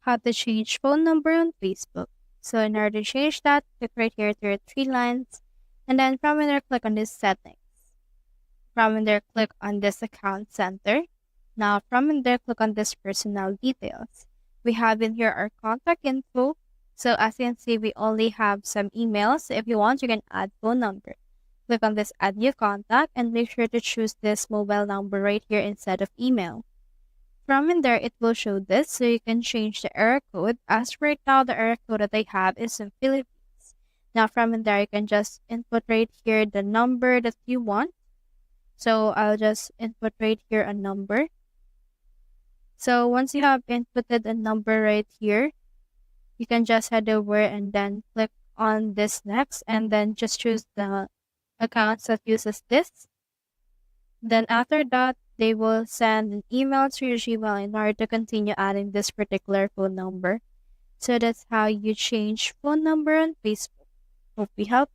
How to change phone number on Facebook. So in order to change that, click right here to your three lines, and then from in there, click on this settings. From in there, click on this account center. Now from in there, click on this personal details. We have in here our contact info. So as you can see, we only have some emails. If you want, you can add phone number. Click on this add new contact and make sure to choose this mobile number right here instead of email. From in there, it will show this, so you can change the error code. As right now, the error code that I have is in Philippines. Now, from in there, you can just input right here the number that you want. So I'll just input right here a number. So once you have inputted a number right here, you can just head over and then click on this next, and then just choose the accounts that uses this. Then after that, they will send an email to your Gmail in order to continue adding this particular phone number. So that's how you change phone number on Facebook. Hope we helped.